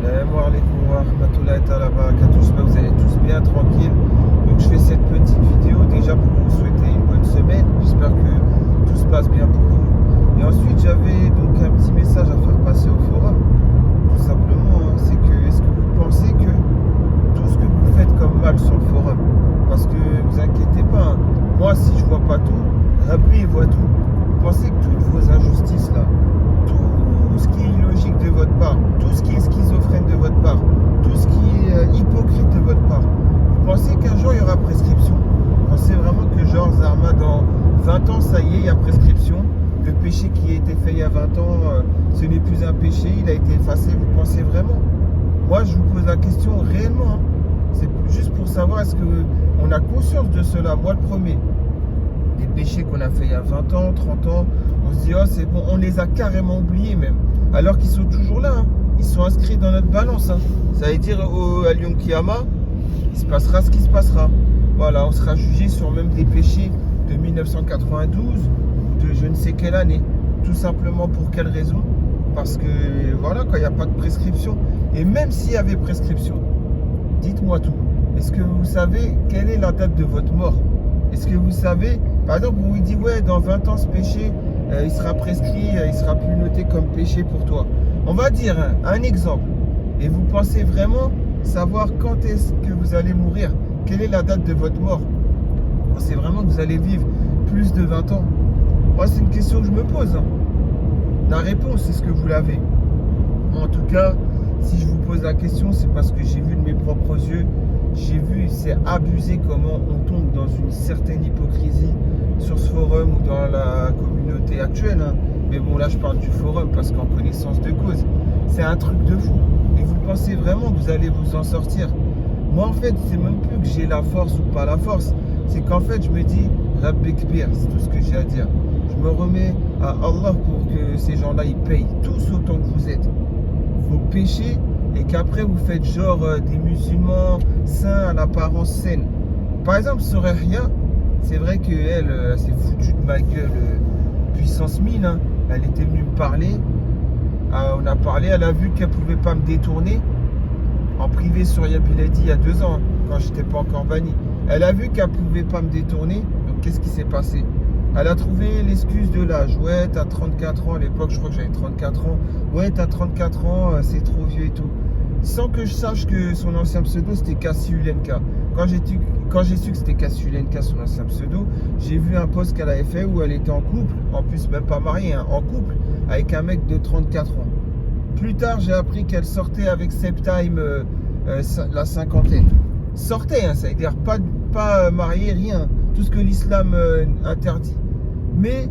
Salam alaikum wa rahmatullahi ta'ala barakatuh. J'espère que vous allez tous bien, tranquille. Donc je fais cette petite vidéo déjà pour vous souhaiter une bonne semaine. J'espère que tout se passe bien pour vous. Et ensuite j'avais donc un petit message à faire passer au forum. Tout simplement, hein, c'est que est-ce que vous pensez que tout ce que vous faites comme mal sur le forum, parce que vous inquiétez pas, hein, moi si je vois pas tout, Rabbi il voit tout. Vous pensez que toutes vos injustices là, tout ce qui est illogique de votre part, tout ce qui est schizophrène de votre part, tout ce qui est hypocrite de votre part, vous pensez qu'un jour il y aura prescription? Vous pensez vraiment que genre Zarma dans 20 ans, ça y est, il y a prescription? Le péché qui a été fait il y a 20 ans, ce n'est plus un péché, il a été effacé, vous pensez vraiment? Moi je vous pose la question réellement, hein. C'est juste pour savoir est-ce qu'on a conscience de cela, moi le premier. Des péchés qu'on a fait il y a 20 ans, 30 ans, on se dit oh c'est bon, on les a carrément oubliés même, alors qu'ils sont toujours là, hein. Ils sont inscrits dans notre balance, hein. Ça veut dire à Yom Kiyama, il se passera ce qui se passera. Voilà, on sera jugé sur même des péchés de 1992 ou de je ne sais quelle année. Tout simplement pour quelle raison? Parce que voilà, quand il n'y a pas de prescription, et même s'il y avait prescription, dites-moi tout. Est-ce que vous savez quelle est la date de votre mort? Est-ce que vous savez, par exemple, vous vous dites, ouais, dans 20 ans, ce péché, il sera prescrit, il sera plus noté comme péché pour toi. On va dire un exemple. Et vous pensez vraiment savoir quand est-ce que vous allez mourir? Quelle est la date de votre mort? Vous pensez vraiment que vous allez vivre plus de 20 ans? Moi, c'est une question que je me pose, hein. La réponse, est-ce que vous l'avez? En tout cas, si je vous pose la question, c'est parce que j'ai vu de mes propres yeux. J'ai vu, c'est abusé comment on tombe dans une certaine hypocrisie sur ce forum ou dans la communauté actuelle, hein. Mais bon, là, je parle du forum parce qu'en connaissance de cause, c'est un truc de fou. Et vous pensez vraiment que vous allez vous en sortir? Moi, en fait, c'est même plus que j'ai la force ou pas la force. C'est qu'en fait, je me dis, Rabbi Kbir, c'est tout ce que j'ai à dire. Je me remets à Allah pour que ces gens-là, ils payent tous autant que vous êtes vos péchés, et qu'après vous faites genre des musulmans saints à l'apparence saine. Par exemple, Soraya, c'est vrai qu'elle s'est foutue de ma gueule puissance 1000, hein. Elle était venue me parler, on a parlé, elle a vu qu'elle pouvait pas me détourner en privé sur Yabiladi il y a 2 ans, hein, quand j'étais pas encore banni. Elle a vu qu'elle pouvait pas me détourner, donc qu'est-ce qui s'est passé? Elle a trouvé l'excuse de l'âge. Ouais, t'as 34 ans. À l'époque, je crois que j'avais 34 ans. Ouais, t'as 34 ans, c'est trop vieux et tout. Sans que je sache que son ancien pseudo, c'était Kassiulenka. Quand j'ai su que c'était Kassiulenka, son ancien pseudo, j'ai vu un post qu'elle avait fait où elle était en couple, en plus même pas mariée, hein, en couple, avec un mec de 34 ans. Plus tard, j'ai appris qu'elle sortait avec Septime, la cinquantaine. Sortait, hein, ça veut dire pas mariée, rien. Tout ce que l'islam interdit. Mais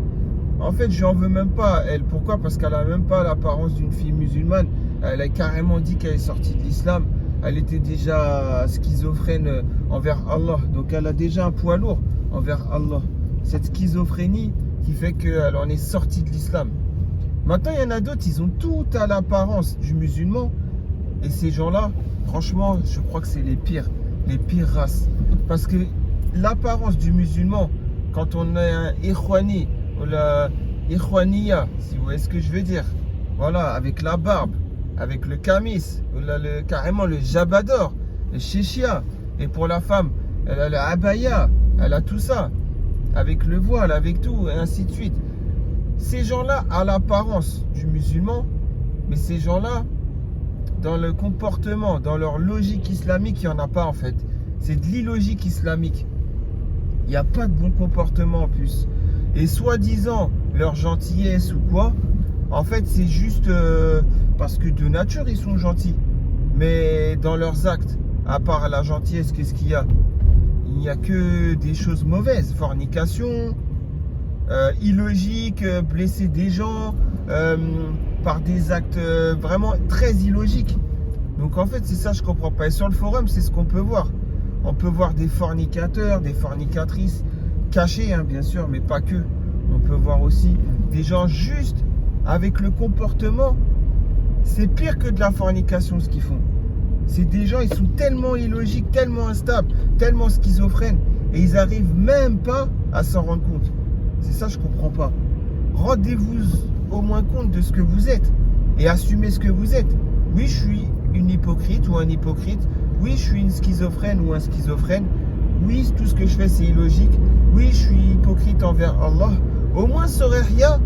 en fait, je n'en veux même pas elle. Pourquoi? Parce qu'elle n'a même pas l'apparence d'une fille musulmane. Elle a carrément dit qu'elle est sortie de l'islam. Elle était déjà schizophrène envers Allah. Donc elle a déjà un poids lourd envers Allah. Cette schizophrénie qui fait qu'elle en est sortie de l'islam. Maintenant, il y en a d'autres, ils ont tout à l'apparence du musulman. Et ces gens-là, franchement, je crois que c'est les pires races. Parce que l'apparence du musulman, quand on a un Ikhwani ou la Ikhwaniya, si vous voyez ce que je veux dire, voilà, avec la barbe, avec le kamis, ou carrément le jabador, le shishia, et pour la femme, elle a le abaya, elle a tout ça, avec le voile, avec tout, et ainsi de suite. Ces gens-là, à l'apparence du musulman, mais ces gens-là, dans le comportement, dans leur logique islamique, il n'y en a pas en fait. C'est de l'illogique islamique. Il n'y a pas de bon comportement en plus. Et soi-disant, leur gentillesse ou quoi, en fait, c'est juste parce que de nature, ils sont gentils. Mais dans leurs actes, à part la gentillesse, qu'est-ce qu'il y a? Il n'y a que des choses mauvaises. Fornication, illogique, blesser des gens, par des actes vraiment très illogiques. Donc en fait, c'est ça, je comprends pas. Et sur le forum, c'est ce qu'on peut voir. On peut voir des fornicateurs, des fornicatrices cachés, hein, bien sûr, mais pas que. On peut voir aussi des gens juste avec le comportement. C'est pire que de la fornication ce qu'ils font. C'est des gens, ils sont tellement illogiques, tellement instables, tellement schizophrènes, et ils arrivent même pas à s'en rendre compte. C'est ça, je comprends pas. Rendez-vous au moins compte de ce que vous êtes et assumez ce que vous êtes. Oui, je suis une hypocrite ou un hypocrite. Oui, je suis une schizophrène ou un schizophrène. Oui, tout ce que je fais, c'est illogique. Oui, je suis hypocrite envers Allah. Au moins, Soraya,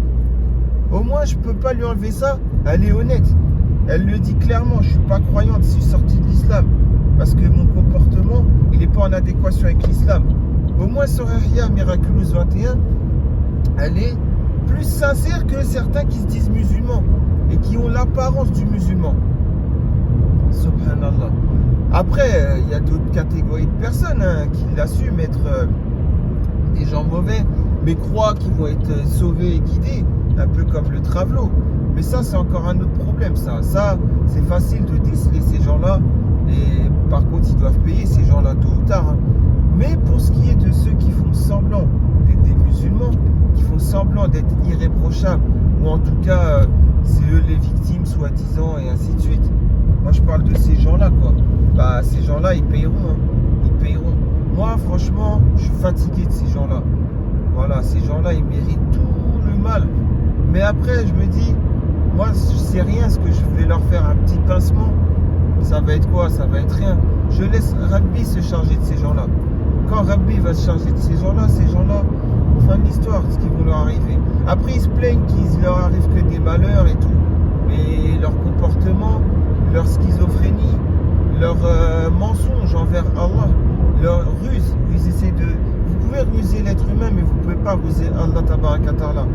au moins, je peux pas lui enlever ça. Elle est honnête. Elle le dit clairement. Je suis pas croyante. Je suis sortie de l'islam. Parce que mon comportement, il n'est pas en adéquation avec l'islam. Au moins, Soraya Miraculous 21, elle est plus sincère que certains qui se disent musulmans et qui ont l'apparence du musulman. Subhanallah. Après, il y a d'autres catégories de personnes qui l'assument être des gens mauvais, mais croient qu'ils vont être sauvés et guidés, un peu comme le travelo. Mais ça, c'est encore un autre problème. Ça, c'est facile de déceler ces gens-là. Et par contre, ils doivent payer ces gens-là tôt ou tard. Mais pour ce qui est de ceux qui font semblant d'être des musulmans, qui font semblant d'être irréprochables, ou en tout cas, c'est eux les victimes, soi-disant, et ainsi de suite. Moi, je parle de ces gens-là, quoi. Bah, ces gens-là, ils payeront. Ils payeront. Moi, franchement, je suis fatigué de ces gens-là. Voilà, ces gens-là, ils méritent tout le mal. Mais après, je me dis, moi, je sais rien, ce que je vais leur faire un petit pincement, ça va être quoi? Ça va être rien. Je laisse Rabbi se charger de ces gens-là. Quand Rabbi va se charger de ces gens-là, fin de l'histoire, ce qui vont leur arriver. Après, ils se plaignent qu'il leur arrive que des malheurs et tout. Mais leur comportement, leur schizophrénie, leur mensonge envers Allah, leur ruse, ils essaient de... Vous pouvez ruser l'être humain, mais vous ne pouvez pas ruser Allah Tabaraka Ta'ala.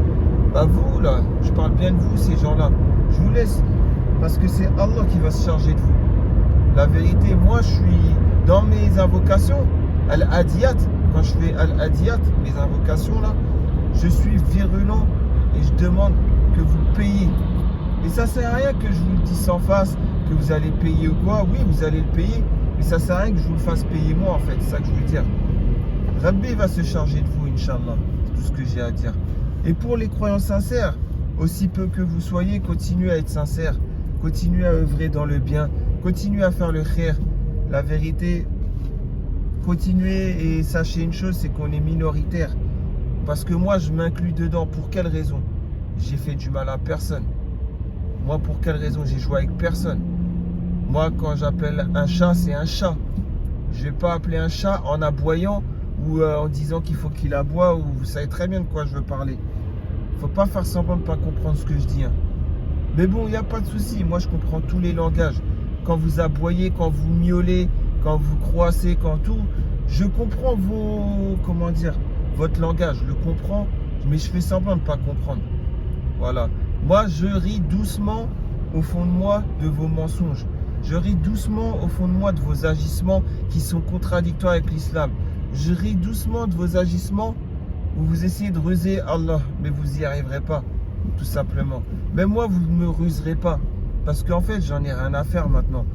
Bah vous, là, je parle bien de vous, ces gens-là. Je vous laisse, parce que c'est Allah qui va se charger de vous. La vérité, moi, je suis dans mes invocations, Al-Adiyat, quand je fais Al-Adiyat, mes invocations, là, je suis virulent et je demande que vous payiez. Et ça sert à rien que je vous le dise sans face, que vous allez payer ou quoi. Oui, vous allez le payer, mais ça sert à rien que je vous le fasse payer moi, en fait. C'est ça que je veux dire. Rabbi va se charger de vous, Inch'Allah. C'est tout ce que j'ai à dire. Et pour les croyants sincères, aussi peu que vous soyez, continuez à être sincères. Continuez à œuvrer dans le bien. Continuez à faire le khair. La vérité, continuez et sachez une chose, c'est qu'on est minoritaire. Parce que moi, je m'inclus dedans. Pour quelle raison? J'ai fait du mal à personne. Moi, pour quelle raison? J'ai joué avec personne. Moi, quand j'appelle un chat, c'est un chat. Je ne vais pas appeler un chat en aboyant ou en disant qu'il faut qu'il aboie. Ou vous savez très bien de quoi je veux parler. Il ne faut pas faire semblant de ne pas comprendre ce que je dis. Mais bon, il n'y a pas de souci. Moi, je comprends tous les langages. Quand vous aboyez, quand vous miaulez, quand vous croissez, quand tout, je comprends votre langage. Je le comprends, mais je fais semblant de ne pas comprendre. Voilà. Moi, je ris doucement au fond de moi de vos mensonges. Je ris doucement au fond de moi de vos agissements qui sont contradictoires avec l'islam. Je ris doucement de vos agissements où vous essayez de ruser Allah, mais vous n'y arriverez pas, tout simplement. Même moi, vous ne me ruserez pas, parce qu'en fait, j'en ai rien à faire maintenant.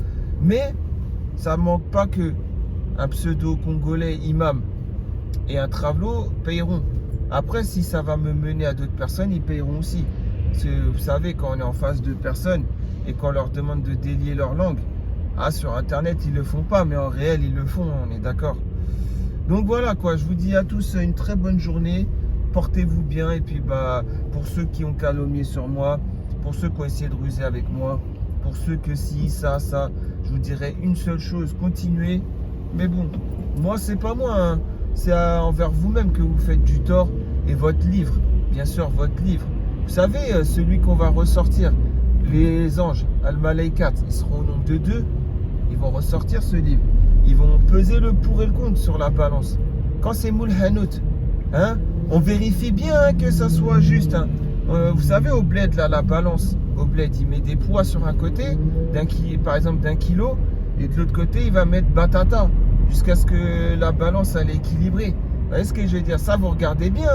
Mais ça ne manque pas que un pseudo-congolais imam et un travelo payeront. Après, si ça va me mener à d'autres personnes, ils payeront aussi. Parce que vous savez, quand on est en face de personnes et qu'on leur demande de délier leur langue, sur Internet, ils ne le font pas, mais en réel, ils le font, on est d'accord. Donc voilà, quoi, je vous dis à tous une très bonne journée. Portez-vous bien. Et puis, pour ceux qui ont calomnié sur moi, pour ceux qui ont essayé de ruser avec moi, pour ceux que si, ça, je vous dirais une seule chose, continuez. Mais bon, moi, c'est pas moi, c'est envers vous-même que vous faites du tort. Et votre livre, bien sûr, votre livre. Vous savez, celui qu'on va ressortir, les anges, Al-Malaïkat, ils seront au nombre de 2. Ils vont ressortir ce livre. Ils vont peser le pour et le contre sur la balance. Quand c'est Moul Hanout, on vérifie bien que ça soit juste. Vous savez, au bled, là, la balance, au bled, il met des poids sur un côté, par exemple d'un kilo, et de l'autre côté, il va mettre batata, jusqu'à ce que la balance, elle est équilibrée. Vous voyez ce que je veux dire? Ça, vous regardez bien,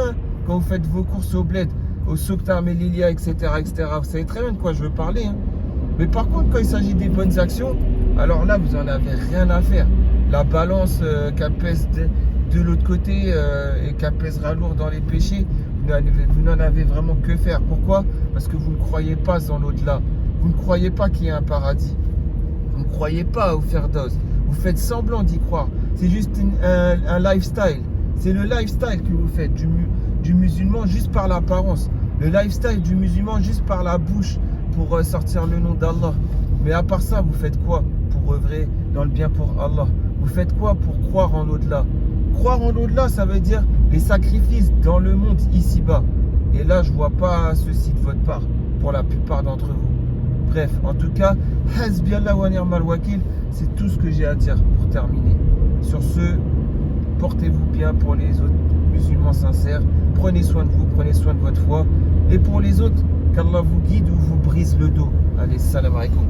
quand vous faites vos courses au bled, au Soktar Melilia, etc., etc. Vous savez très bien de quoi je veux parler. Mais par contre, quand il s'agit des bonnes actions, alors là, vous n'en avez rien à faire. La balance qu'elle pèse de l'autre côté et qu'elle pèsera lourd dans les péchés, vous n'en avez vraiment que faire. Pourquoi? Parce que vous ne croyez pas en l'au-delà. Vous ne croyez pas qu'il y a un paradis. Vous ne croyez pas au Firdaus. Vous faites semblant d'y croire. C'est juste un lifestyle. C'est le lifestyle que vous faites du musulman juste par l'apparence. Le lifestyle du musulman juste par la bouche pour sortir le nom d'Allah. Mais à part ça, vous faites quoi pour œuvrer dans le bien pour Allah? Vous faites quoi pour croire en l'au-delà? Croire en l'au-delà, ça veut dire les sacrifices dans le monde ici-bas. Et là, je vois pas ceci de votre part, pour la plupart d'entre vous. Bref, en tout cas, Hasbiyallah wa ni'mal wakil, c'est tout ce que j'ai à dire pour terminer. Sur ce, portez-vous bien pour les autres musulmans sincères. Prenez soin de vous, prenez soin de votre foi. Et pour les autres, qu'Allah vous guide ou vous brise le dos. Allez, salam alaikum.